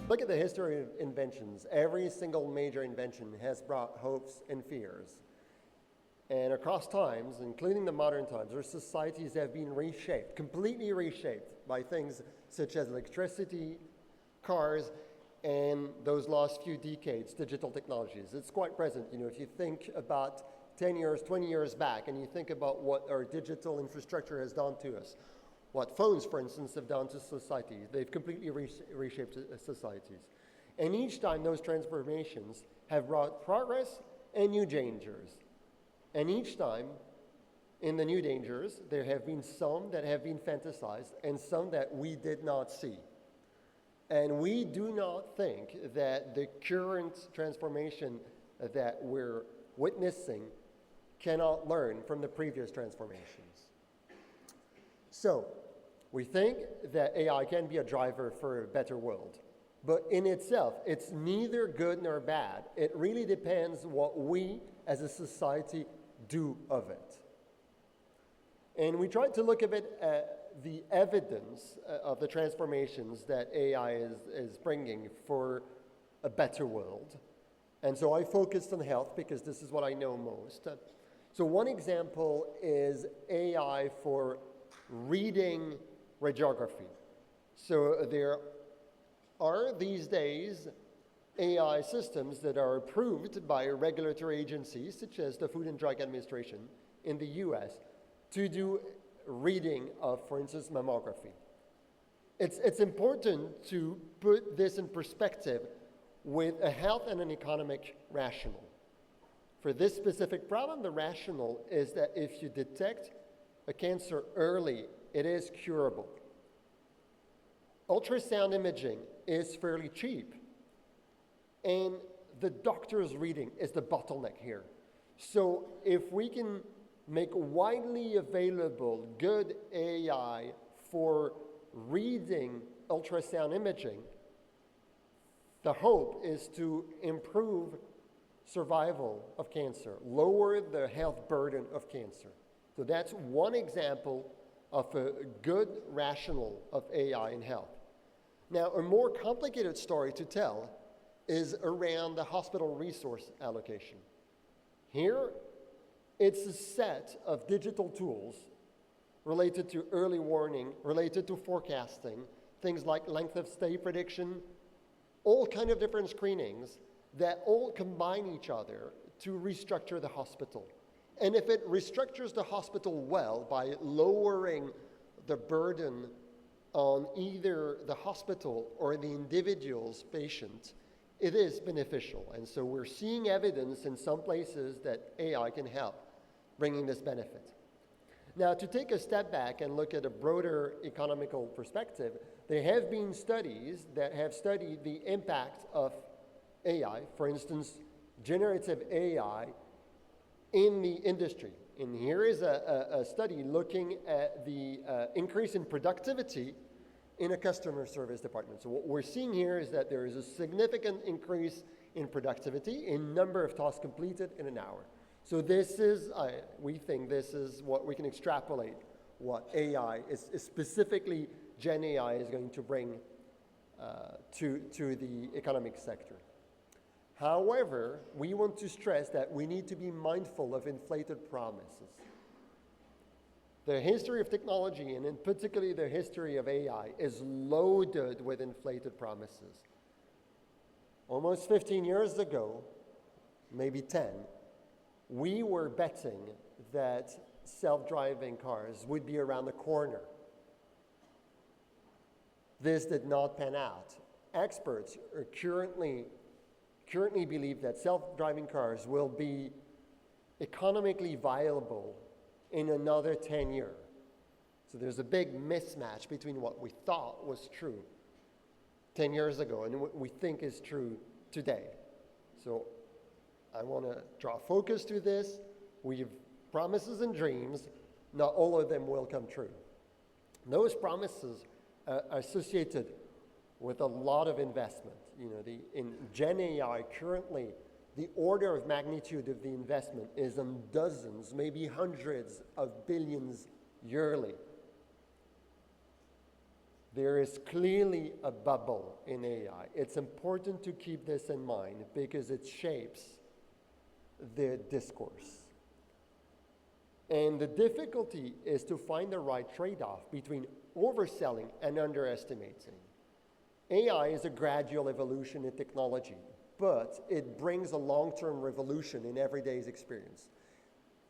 Look at the history of inventions. Every single major invention has brought hopes and fears. And across times, including the modern times, our societies have been reshaped, completely reshaped by things such as electricity, cars, and those last few decades, digital technologies. It's quite present. If you think about 10 years, 20 years back, and you think about what our digital infrastructure has done to us, what phones, for instance, have done to society, they've completely reshaped societies. And each time, those transformations have brought progress and new dangers. And each time, in the new dangers, there have been some that have been fantasized and some that we did not see. And we do not think that the current transformation that we're witnessing cannot learn from the previous transformations. So, we think that AI can be a driver for a better world. But in itself, it's neither good nor bad. It really depends what we as a society do of it. And we tried to look a bit at the evidence of the transformations that AI is bringing for a better world. And so I focused on health because this is what I know most. So one example is AI for reading radiography. So there are these days AI systems that are approved by regulatory agencies such as the Food and Drug Administration in the US to do reading of, for instance, mammography. It's important to put this in perspective with a health and an economic rationale. For this specific problem, the rationale is that if you detect a cancer early, it is curable. Ultrasound imaging is fairly cheap, and the doctor's reading is the bottleneck here. So if we can make widely available good AI for reading ultrasound imaging, the hope is to improve survival of cancer, lower the health burden of cancer. So that's one example of a good rationale of AI in health. Now, a more complicated story to tell is around the hospital resource allocation. Here, it's a set of digital tools related to early warning, related to forecasting, things like length of stay prediction, all kind of different screenings that all combine each other to restructure the hospital. And if it restructures the hospital well by lowering the burden on either the hospital or the individual's patient, it is beneficial. And so we're seeing evidence in some places that AI can help bringing this benefit. Now, to take a step back and look at a broader economical perspective, there have been studies that have studied the impact of AI, for instance, generative AI, in the industry. And here is a study looking at the increase in productivity in a customer service department. So what we're seeing here is that there is a significant increase in productivity in number of tasks completed in an hour. So this is, we think this is what we can extrapolate what AI is specifically Gen AI is going to bring to the economic sector. However, we want to stress that we need to be mindful of inflated promises. The history of technology, and in particularly the history of AI, is loaded with inflated promises. Almost 15 years ago, maybe 10, we were betting that self-driving cars would be around the corner. This did not pan out. Experts are currently believe that self-driving cars will be economically viable in another 10 years. So there's a big mismatch between what we thought was true 10 years ago and what we think is true today. So I want to draw focus to this. We have promises and dreams. Not all of them will come true. Those promises are associated with a lot of investment. In Gen AI currently, the order of magnitude of the investment is in dozens, maybe hundreds of billions yearly. There is clearly a bubble in AI. It's important to keep this in mind because it shapes the discourse. And the difficulty is to find the right trade-off between overselling and underestimating. AI is a gradual evolution in technology, but it brings a long-term revolution in everyday's experience.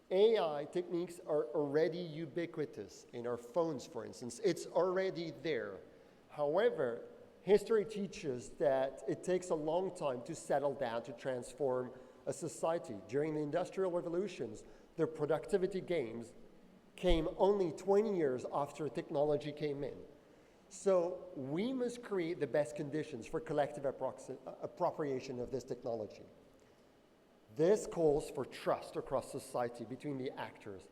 AI techniques are already ubiquitous in our phones, for instance. It's already there. However, history teaches that it takes a long time to settle down, to transform a society. During the Industrial Revolutions, the productivity gains came only 20 years after technology came in. So we must create the best conditions for collective appropriation of this technology. This calls for trust across society between the actors,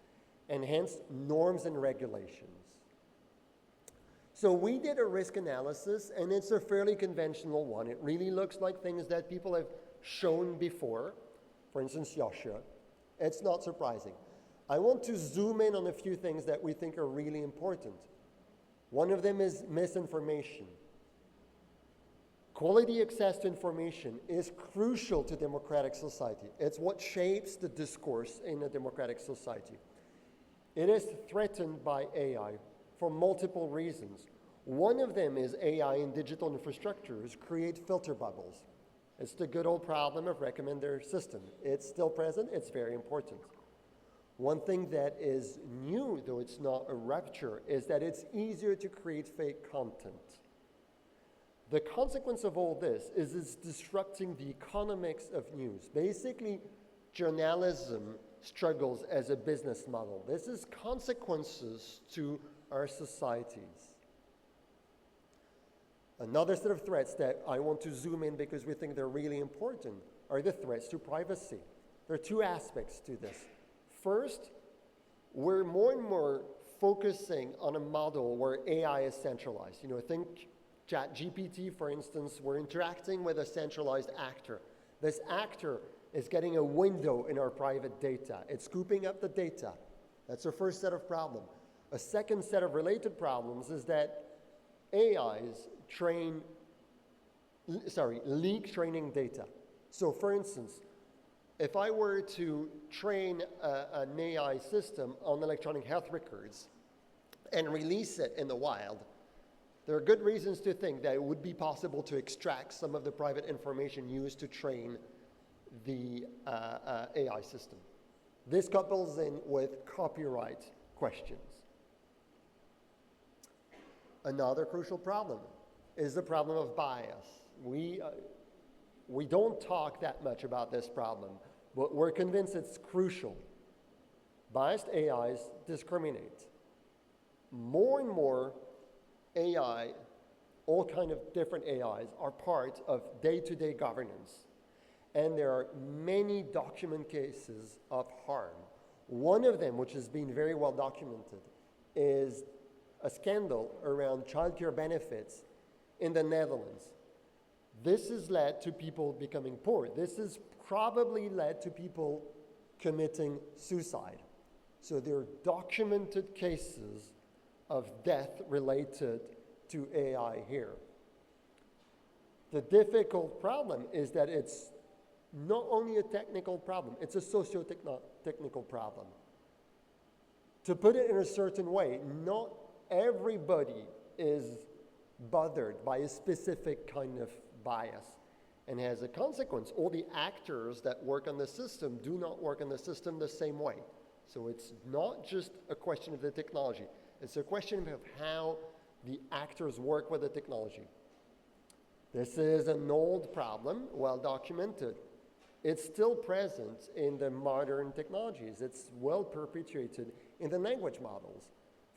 and hence norms and regulations. So we did a risk analysis, and it's a fairly conventional one. It really looks like things that people have shown before. For instance, Joshua. It's not surprising. I want to zoom in on a few things that we think are really important. One of them is misinformation. Quality access to information is crucial to democratic society. It's what shapes the discourse in a democratic society. It is threatened by AI for multiple reasons. One of them is AI and digital infrastructures create filter bubbles. It's the good old problem of recommender system. It's still present, it's very important. One thing that is new, though it's not a rupture, is that it's easier to create fake content. The consequence of all this is it's disrupting the economics of news. Basically, journalism struggles as a business model. This has consequences to our societies. Another set of threats that I want to zoom in because we think they're really important are the threats to privacy. There are two aspects to this. First, we're more and more focusing on a model where AI is centralized. Think ChatGPT, for instance, we're interacting with a centralized actor. This actor is getting a window in our private data. It's scooping up the data. That's our first set of problems. A second set of related problems is that AIs leak training data. So for instance, if I were to train an AI system on electronic health records and release it in the wild, there are good reasons to think that it would be possible to extract some of the private information used to train the AI system. This couples in with copyright questions. Another crucial problem is the problem of bias. We don't talk that much about this problem, but we're convinced it's crucial. Biased AIs discriminate. More and more AI, all kind of different AIs, are part of day-to-day governance. And there are many documented cases of harm. One of them, which has been very well documented, is a scandal around childcare benefits in the Netherlands. This has led to people becoming poor. This has probably led to people committing suicide. So there are documented cases of death related to AI here. The difficult problem is that it's not only a technical problem, it's a socio-technical problem. To put it in a certain way, not everybody is bothered by a specific kind of bias. And as a consequence, all the actors that work on the system do not work on the system the same way. So it's not just a question of the technology. It's a question of how the actors work with the technology. This is an old problem, well documented. It's still present in the modern technologies. It's well perpetuated in the language models.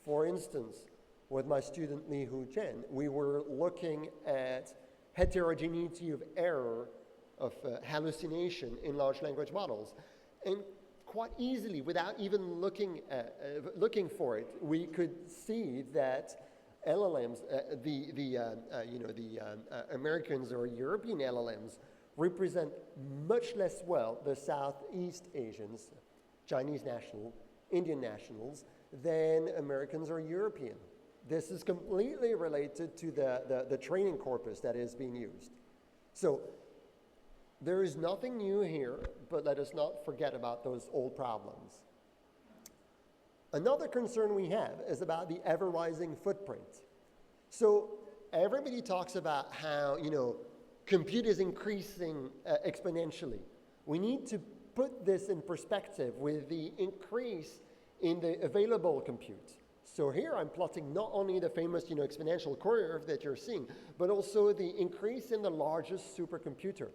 For instance, with my student Li Hu Chen, we were looking at heterogeneity of error, of hallucination in large language models. And quite easily, without even looking for it, we could see that LLMs, Americans or European LLMs represent much less well the Southeast Asians, Chinese national, Indian nationals, than Americans or European. This is completely related to the training corpus that is being used. So there is nothing new here, but let us not forget about those old problems. Another concern we have is about the ever-rising footprint. So everybody talks about how, compute is increasing exponentially. We need to put this in perspective with the increase in the available compute. So here I'm plotting not only the famous exponential curve that you're seeing, but also the increase in the largest supercomputer.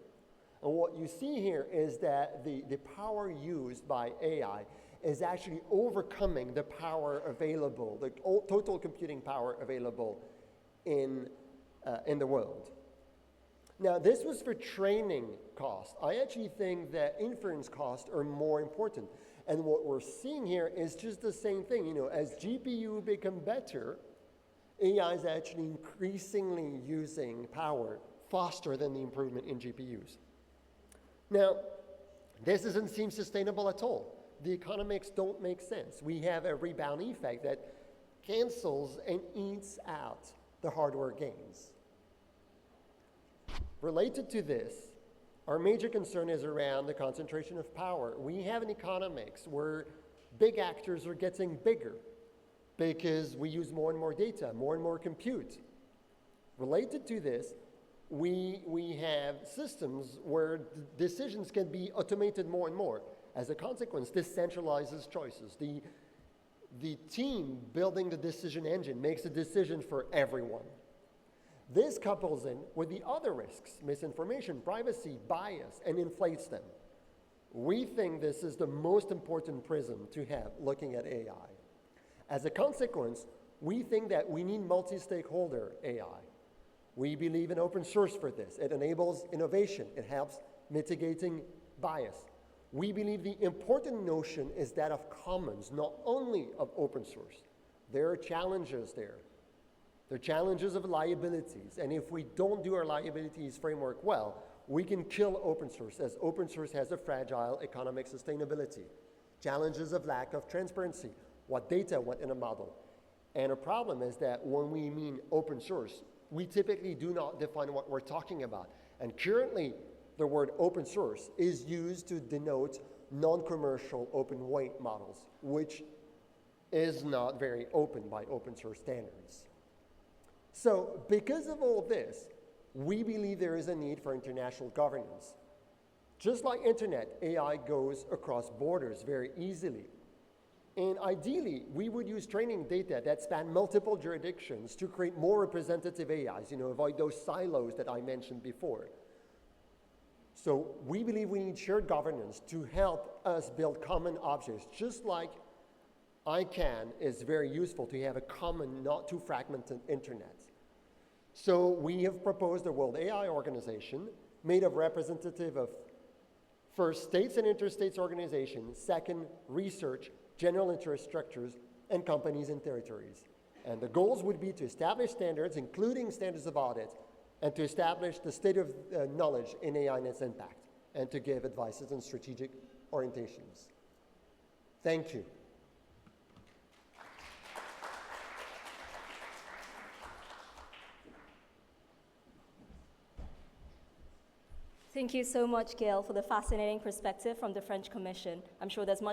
And what you see here is that the power used by AI is actually overcoming the power available, the total computing power available in the world. Now, this was for training costs. I actually think that inference costs are more important. And what we're seeing here is just the same thing. As GPU become better, AI is actually increasingly using power faster than the improvement in GPUs. Now, this doesn't seem sustainable at all. The economics don't make sense. We have a rebound effect that cancels and eats out the hardware gains. Related to this, our major concern is around the concentration of power. We have an economics where big actors are getting bigger because we use more and more data, more and more compute. Related to this, we have systems where decisions can be automated more and more. As a consequence, this centralizes choices. The team building the decision engine makes a decision for everyone. This couples in with the other risks, misinformation, privacy, bias, and inflates them. We think this is the most important prism to have looking at AI. As a consequence, we think that we need multi-stakeholder AI. We believe in open source for this. It enables innovation. It helps mitigating bias. We believe the important notion is that of commons, not only of open source. There are challenges there. There are challenges of liabilities. And if we don't do our liabilities framework well, we can kill open source, as open source has a fragile economic sustainability. Challenges of lack of transparency. What data went in a model. And a problem is that when we mean open source, we typically do not define what we're talking about. And currently, the word open source is used to denote non-commercial open weight models, which is not very open by open source standards. So because of all this, we believe there is a need for international governance. Just like internet, AI goes across borders very easily. And ideally, we would use training data that span multiple jurisdictions to create more representative AIs, avoid those silos that I mentioned before. So we believe we need shared governance to help us build common objects, just like ICANN is very useful to have a common, not too fragmented internet. So we have proposed a World AI Organization made of representative of first, states and interstates organizations, second, research, general interest structures, and companies and territories. And the goals would be to establish standards, including standards of audit, and to establish the state of knowledge in AI and its impact, and to give advices and strategic orientations. Thank you. Thank you so much, Gaël, for the fascinating perspective from the French Commission. I'm sure there's much